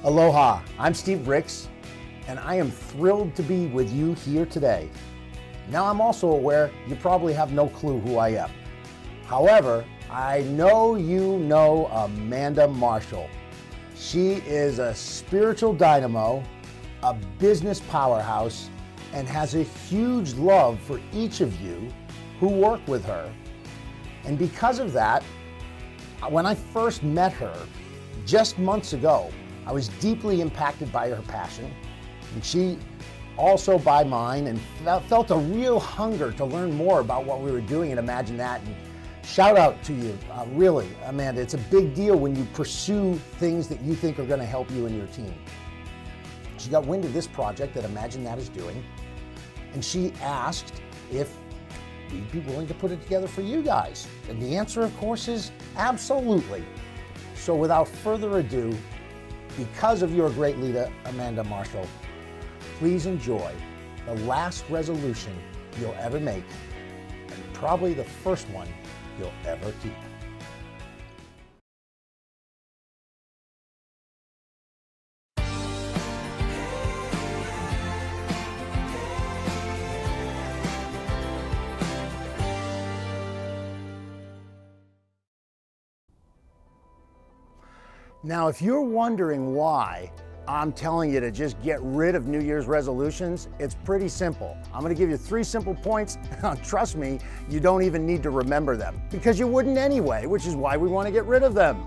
Aloha, I'm Steve Ricks, and I am thrilled to be with you here today. Now, I'm also aware you probably have no clue who I am. However, I know you know Amanda Marshall. She is a spiritual dynamo, a business powerhouse, and has a huge love for each of you who work with her. And because of that, when I first met her just months ago, I was deeply impacted by her passion, and she also by mine, and felt a real hunger to learn more about what we were doing at Imagine That. And shout out to you, really, Amanda. It's a big deal when you pursue things that you think are going to help you and your team. She got wind of this project that Imagine That is doing, and she asked if we'd be willing to put it together for you guys. And the answer, of course, is absolutely. So without further ado, because of your great leader, Amanda Marshall, please enjoy the last resolution you'll ever make, and probably the first one you'll ever keep. Now, if you're wondering why I'm telling you to just get rid of New Year's resolutions, it's pretty simple. I'm gonna give you 3 simple points. Trust me, you don't even need to remember them because you wouldn't anyway, which is why we wanna get rid of them.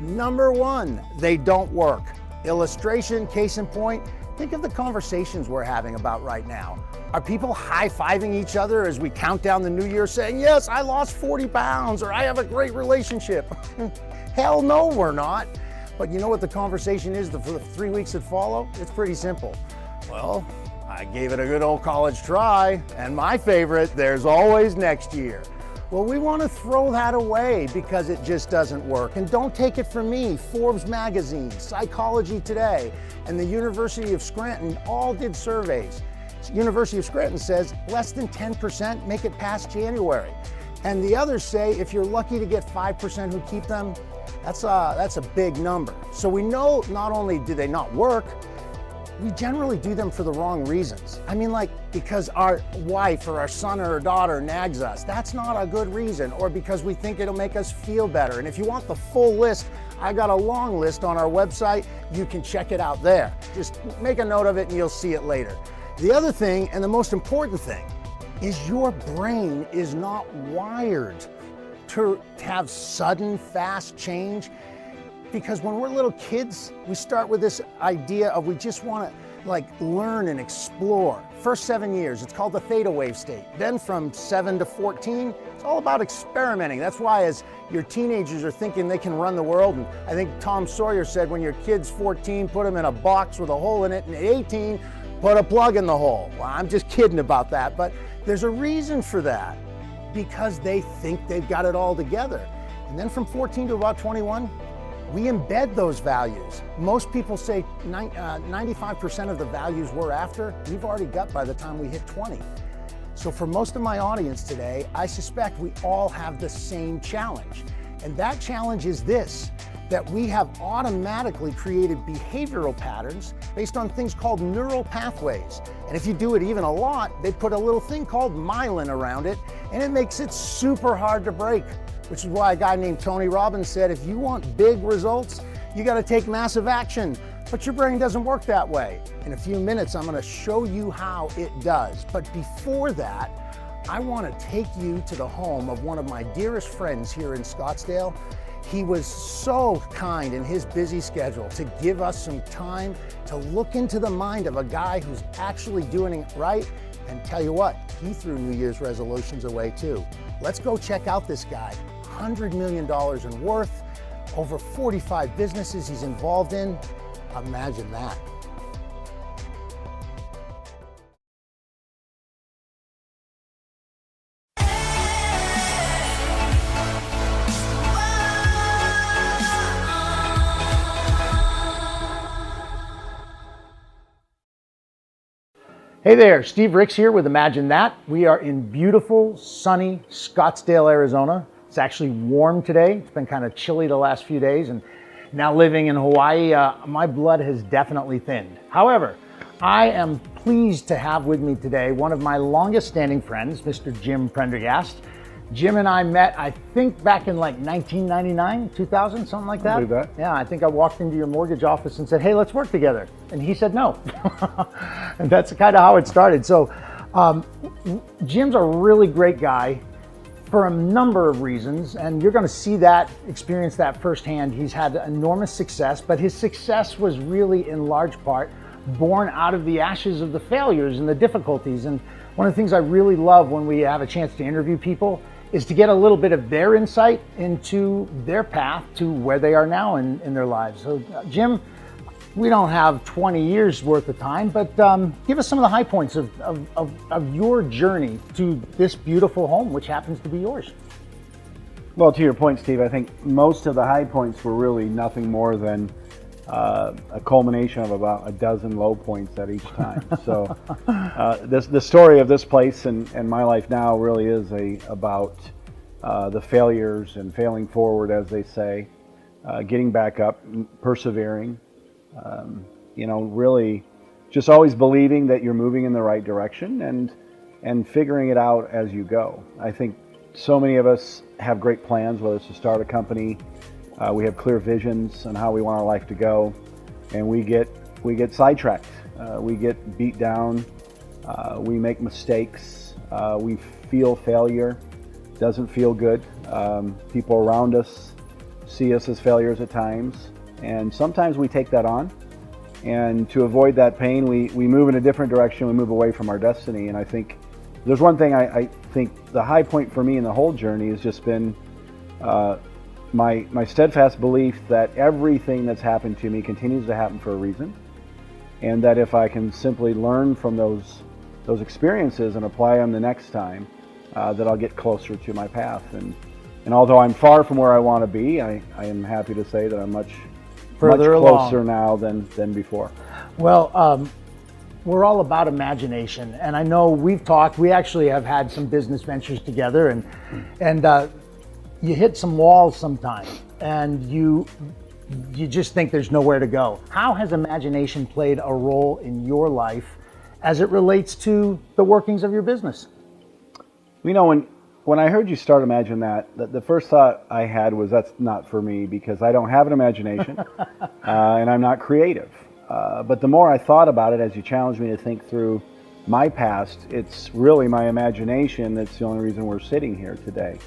Number 1, they don't work. Illustration, case in point, think of the conversations we're having about right now. Are people high-fiving each other as we count down the new year saying, yes, I lost 40 pounds, or I have a great relationship? Hell no, we're not. But you know what the conversation is for the 3 weeks that follow? It's pretty simple. Well, I gave it a good old college try, and my favorite, there's always next year. Well, we want to throw that away because it just doesn't work. And don't take it from me. Forbes magazine, Psychology Today, and the University of Scranton all did surveys. University of Scranton says less than 10% make it past January. And the others say if you're lucky to get 5% who keep them, that's a big number. So we know not only do they not work, we generally do them for the wrong reasons. I mean, like because our wife or our son or our daughter nags us. That's not a good reason. Or because we think it'll make us feel better. And if you want the full list, I got a long list on our website. You can check it out there. Just make a note of it and you'll see it later. The other thing, and the most important thing, is your brain is not wired to have sudden, fast change. Because when we're little kids, we start with this idea of we just want to learn and explore. First 7 years, it's called the theta wave state. Then from 7 to 14, it's all about experimenting. That's why as your teenagers are thinking they can run the world, and I think Tom Sawyer said when your kid's 14, put them in a box with a hole in it, and at 18, put a plug in the hole. Well, I'm just kidding about that, but there's a reason for that. Because they think they've got it all together. And then from 14 to about 21, we embed those values. Most people say 95% of the values we're after, we've already got by the time we hit 20. So for most of my audience today, I suspect we all have the same challenge. And that challenge is this, that we have automatically created behavioral patterns based on things called neural pathways. And if you do it even a lot, they put a little thing called myelin around it, and it makes it super hard to break, which is why a guy named Tony Robbins said, if you want big results, you gotta take massive action, but your brain doesn't work that way. In a few minutes, I'm gonna show you how it does. But before that, I wanna take you to the home of one of my dearest friends here in Scottsdale. He was so kind in his busy schedule to give us some time to look into the mind of a guy who's actually doing it right. And tell you what, he threw New Year's resolutions away too. Let's go check out this guy. $100 million in worth, over 45 businesses he's involved in. Imagine that. Hey there, Steve Ricks here with Imagine That. We are in beautiful, sunny Scottsdale, Arizona. It's actually warm today. It's been kind of chilly the last few days, and Now living in Hawaii, my blood has definitely thinned. However, I am pleased to have with me today one of my longest standing friends, Mr. Jim Prendergast. Jim and I met, I think, back in like 1999, 2000, something like that. I believe that. Yeah, I think I walked into your mortgage office and said, hey, let's work together. And he said no. And that's kind of how it started. So Jim's a really great guy for a number of reasons, and you're going to see that, experience that firsthand. He's had enormous success, but his success was really in large part born out of the ashes of the failures and the difficulties. And one of the things I really love when we have a chance to interview people is to get a little bit of their insight into their path to where they are now in their lives. So Jim, we don't have 20 years worth of time, but give us some of the high points of your journey to this beautiful home, which happens to be yours. Well, to your point, Steve, I think most of the high points were really nothing more than a culmination of about a dozen low points at each time. So the story of this place and my life now really is about the failures and failing forward, as they say, getting back up, persevering, really just always believing that you're moving in the right direction and figuring it out as you go. I think so many of us have great plans, whether it's to start a company. We have clear visions on how we want our life to go, and we get sidetracked. We get beat down. We make mistakes. We feel failure. Doesn't feel good. People around us see us as failures at times, and sometimes we take that on. And to avoid that pain, we move in a different direction. We move away from our destiny. And I think there's one thing I think the high point for me in the whole journey has just been my steadfast belief that everything that's happened to me continues to happen for a reason, and that if I can simply learn from those experiences and apply them the next time, that I'll get closer to my path. And although I'm far from where I want to be, I am happy to say that I'm much closer now than before. Well, we're all about imagination, and I know we've talked. We actually have had some business ventures together, and you hit some walls sometimes, and you just think there's nowhere to go. How has imagination played a role in your life as it relates to the workings of your business? When I heard you start Imagine That, the first thought I had was that's not for me, because I don't have an imagination and I'm not creative. But the more I thought about it, as you challenged me to think through my past, it's really my imagination that's the only reason we're sitting here today.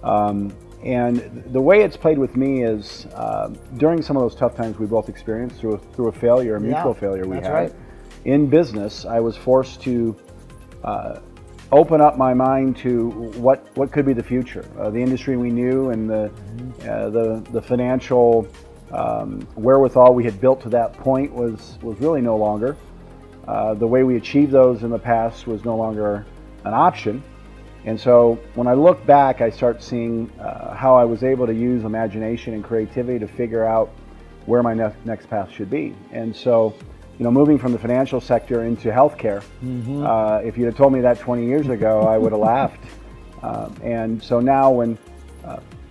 And the way it's played with me is during some of those tough times we both experienced through a failure, a mutual failure we had. Right. In business, I was forced to open up my mind to what could be the future. The industry we knew and the financial wherewithal we had built to that point was really no longer. The way we achieved those in the past was no longer an option. And so when I look back, I start seeing how I was able to use imagination and creativity to figure out where my next path should be. And so, moving from the financial sector into healthcare, if you'd have told me that 20 years ago, I would have laughed. And so now when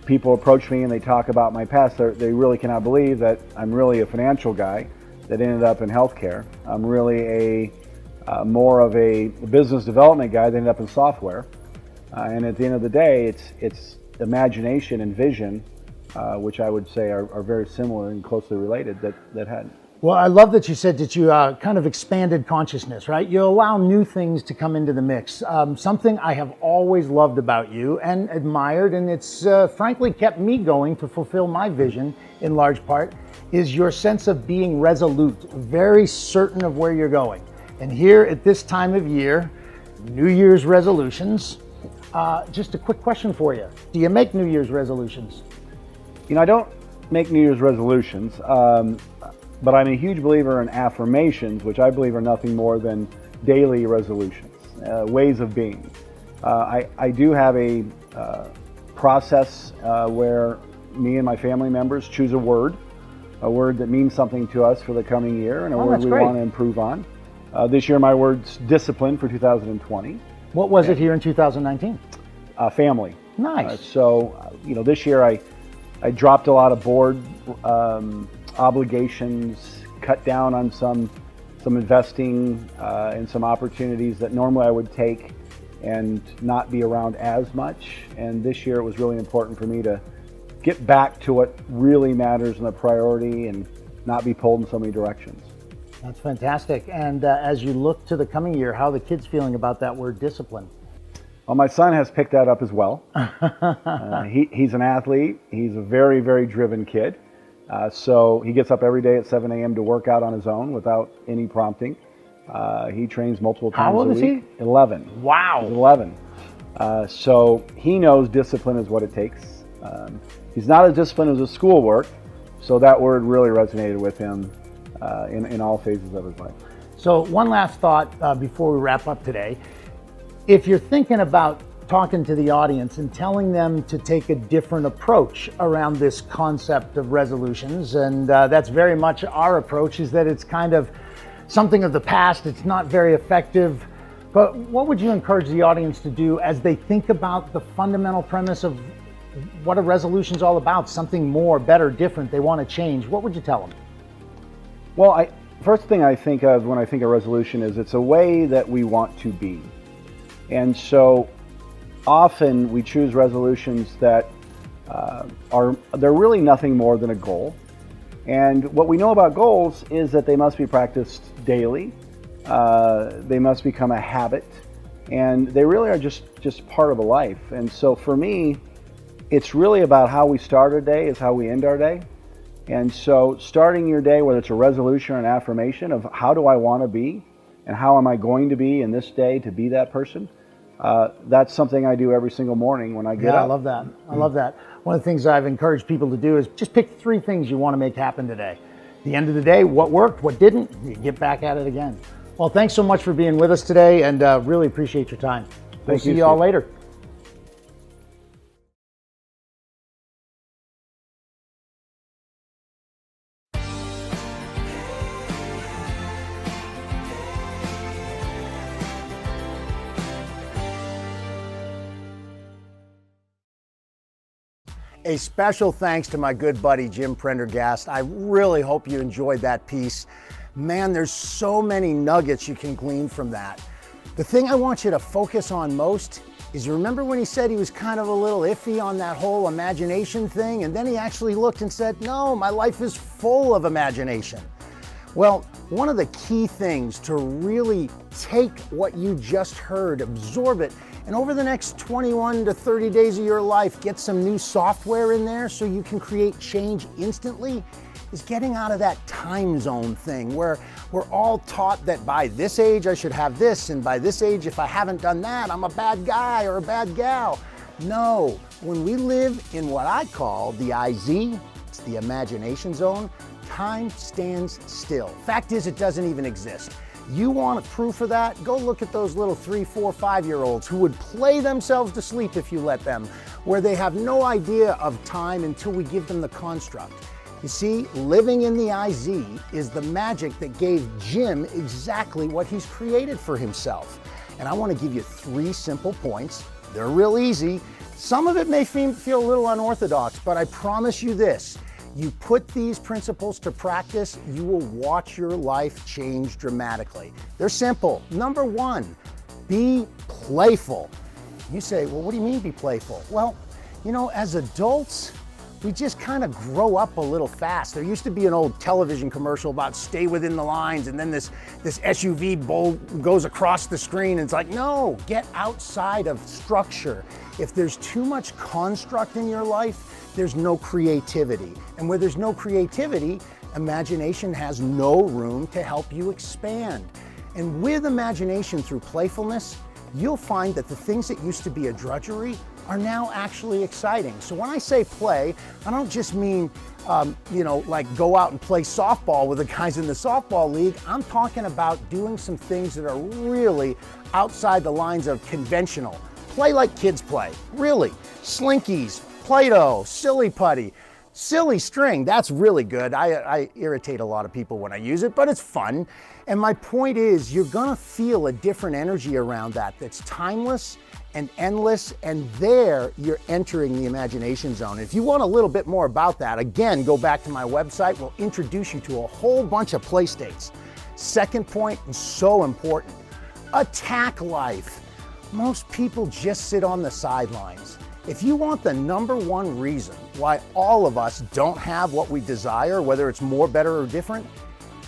people approach me and they talk about my past, they really cannot believe that I'm really a financial guy that ended up in healthcare. I'm really more of a business development guy that ended up in software. And at the end of the day, it's imagination and vision, which I would say are very similar and closely related, that had. Well, I love that you said that you kind of expanded consciousness, right? You allow new things to come into the mix. Something I have always loved about you and admired, and it's frankly kept me going to fulfill my vision in large part, is your sense of being resolute, very certain of where you're going. And here at this time of year, New Year's resolutions, just a quick question for you. Do you make New Year's resolutions? I don't make New Year's resolutions, but I'm a huge believer in affirmations, which I believe are nothing more than daily resolutions, ways of being. I do have a process where me and my family members choose a word that means something to us for the coming year, and a word we want to improve on. This year my word's discipline for 2020. What was it here in 2019? Family. Nice. So, this year I dropped a lot of board obligations, cut down on some investing and some opportunities that normally I would take and not be around as much. And this year it was really important for me to get back to what really matters and the priority and not be pulled in so many directions. That's fantastic. And as you look to the coming year, how are the kids feeling about that word discipline? Well, my son has picked that up as well. He's an athlete. He's a very, very driven kid. So he gets up every day at 7 a.m. to work out on his own without any prompting. He trains multiple times a week. How old is he? 11. Wow. He's 11. So he knows discipline is what it takes. He's not as disciplined as his schoolwork, so that word really resonated with him in all phases of his life. So one last thought before we wrap up today. If you're thinking about talking to the audience and telling them to take a different approach around this concept of resolutions, and that's very much our approach, is that it's kind of something of the past, it's not very effective. But what would you encourage the audience to do as they think about the fundamental premise of what a resolution is all about, something more, better, different, they want to change? What would you tell them? Well, first thing I think of when I think of resolution is it's a way that we want to be. And so often we choose resolutions that they're really nothing more than a goal. And what we know about goals is that they must be practiced daily. They must become a habit, and they really are just part of a life. And so for me, it's really about how we start our day is how we end our day. And so starting your day, whether it's a resolution or an affirmation of how do I want to be and how am I going to be in this day to be that person, that's something I do every single morning when I get up. I love that. I love that. One of the things I've encouraged people to do is just pick 3 things you want to make happen today. At the end of the day, what worked, what didn't, you get back at it again. Well, thanks so much for being with us today, and really appreciate your time. We'll see you all later. A special thanks to my good buddy Jim Prendergast. I really hope you enjoyed that piece. Man, there's so many nuggets you can glean from that. The thing I want you to focus on most is, you remember when he said he was kind of a little iffy on that whole imagination thing, and then he actually looked and said, no, my life is full of imagination. Well, one of the key things to really take what you just heard, absorb it, and over the next 21 to 30 days of your life, get some new software in there so you can create change instantly, is getting out of that time zone thing where we're all taught that by this age I should have this, and by this age if I haven't done that, I'm a bad guy or a bad gal. No, when we live in what I call the IZ, it's the imagination zone, time stands still. Fact is, it doesn't even exist. You want proof of that? Go look at those little 3, 4, 5-year-olds who would play themselves to sleep if you let them, where they have no idea of time until we give them the construct. You see, living in the IZ is the magic that gave Jim exactly what he's created for himself. And I want to give you 3 simple points. They're real easy. Some of it may feel a little unorthodox, but I promise you this. You put these principles to practice, you will watch your life change dramatically. They're simple. Number 1, be playful. You say, well, what do you mean be playful? Well, you know, as adults, we just kind of grow up a little fast. There used to be an old television commercial about stay within the lines, and then this SUV goes across the screen, and it's like, no, get outside of structure. If there's too much construct in your life, there's no creativity. And where there's no creativity, imagination has no room to help you expand. And with imagination through playfulness, you'll find that the things that used to be a drudgery are now actually exciting. So when I say play, I don't just mean, like go out and play softball with the guys in the softball league. I'm talking about doing some things that are really outside the lines of conventional. Play like kids play, really. Slinkies, Play-Doh, silly putty, silly string, that's really good. I irritate a lot of people when I use it, but it's fun. And my point is, you're gonna feel a different energy around that that's timeless and endless, and there you're entering the imagination zone. If you want a little bit more about that, again, go back to my website. We'll introduce you to a whole bunch of play states. Second point, and so important, attack life. Most people just sit on the sidelines. If you want the number one reason why all of us don't have what we desire, whether it's more, better, or different,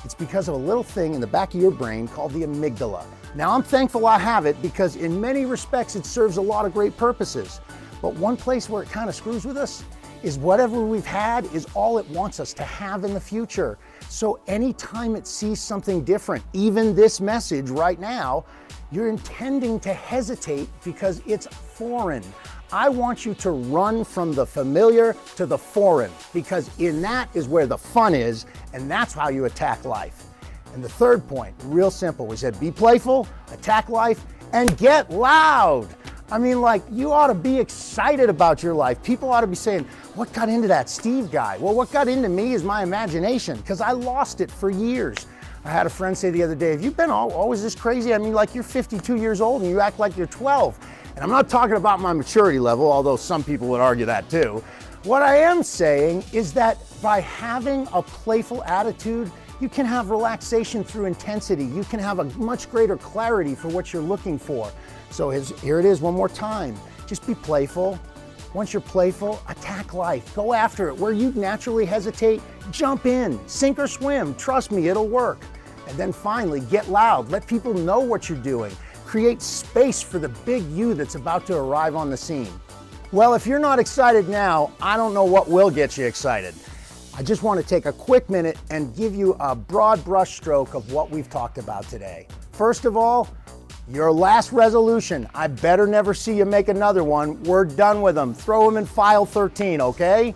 it's because of a little thing in the back of your brain called the amygdala. Now, I'm thankful I have it because in many respects it serves a lot of great purposes. But one place where it kind of screws with us is whatever we've had is all it wants us to have in the future. So anytime it sees something different, even this message right now, you're intending to hesitate because it's foreign. I want you to run from the familiar to the foreign, because in that is where the fun is, and that's how you attack life. And the third point, real simple, we said be playful, attack life, and get loud. I mean, like, you ought to be excited about your life. People ought to be saying, what got into that Steve guy? Well, what got into me is my imagination, because I lost it for years. I had a friend say the other day, have you been always this crazy? I mean, like, you're 52 years old and you act like you're 12. And I'm not talking about my maturity level, although some people would argue that too. What I am saying is that by having a playful attitude, you can have relaxation through intensity. You can have a much greater clarity for what you're looking for. So here it is one more time. Just be playful. Once you're playful, attack life. Go after it. Where you naturally hesitate, jump in, sink or swim. Trust me, it'll work. And then finally, get loud. Let people know what you're doing. Create space for the big you that's about to arrive on the scene. Well, if you're not excited now, I don't know what will get you excited. I just want to take a quick minute and give you a broad brush stroke of what we've talked about today. First of all, your last resolution. I better never see you make another one. We're done with them. Throw them in file 13, okay?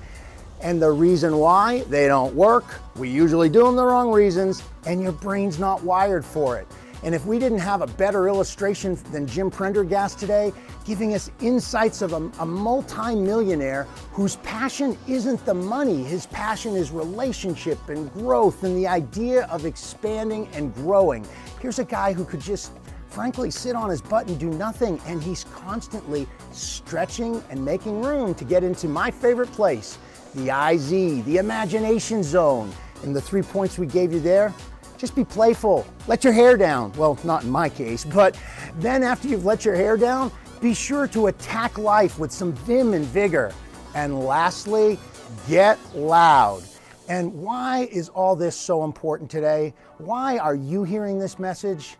And the reason why they don't work, we usually do them the wrong reasons, and your brain's not wired for it. And if we didn't have a better illustration than Jim Prendergast today, giving us insights of a multi-millionaire whose passion isn't the money, his passion is relationship and growth and the idea of expanding and growing. Here's a guy who could just, frankly, sit on his butt and do nothing, and he's constantly stretching and making room to get into my favorite place, the IZ, the imagination zone. And the 3 points we gave you there, just be playful. Let your hair down. Well, not in my case, but then after you've let your hair down, be sure to attack life with some vim and vigor. And lastly, get loud. And why is all this so important today? Why are you hearing this message?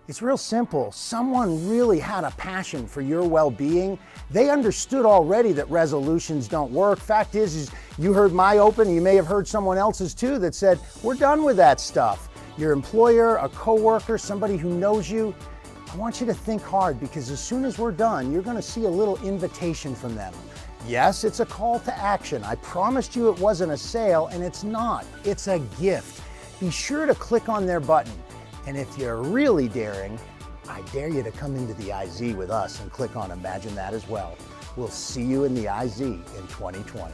It's real simple. Someone really had a passion for your well-being. They understood already that resolutions don't work. Fact is you heard my open, you may have heard someone else's too, that said, we're done with that stuff. Your employer, a coworker, somebody who knows you, I want you to think hard, because as soon as we're done, you're going to see a little invitation from them. Yes, it's a call to action. I promised you it wasn't a sale, and it's not. It's a gift. Be sure to click on their button. And if you're really daring, I dare you to come into the IZ with us and click on Imagine That as well. We'll see you in the IZ in 2020.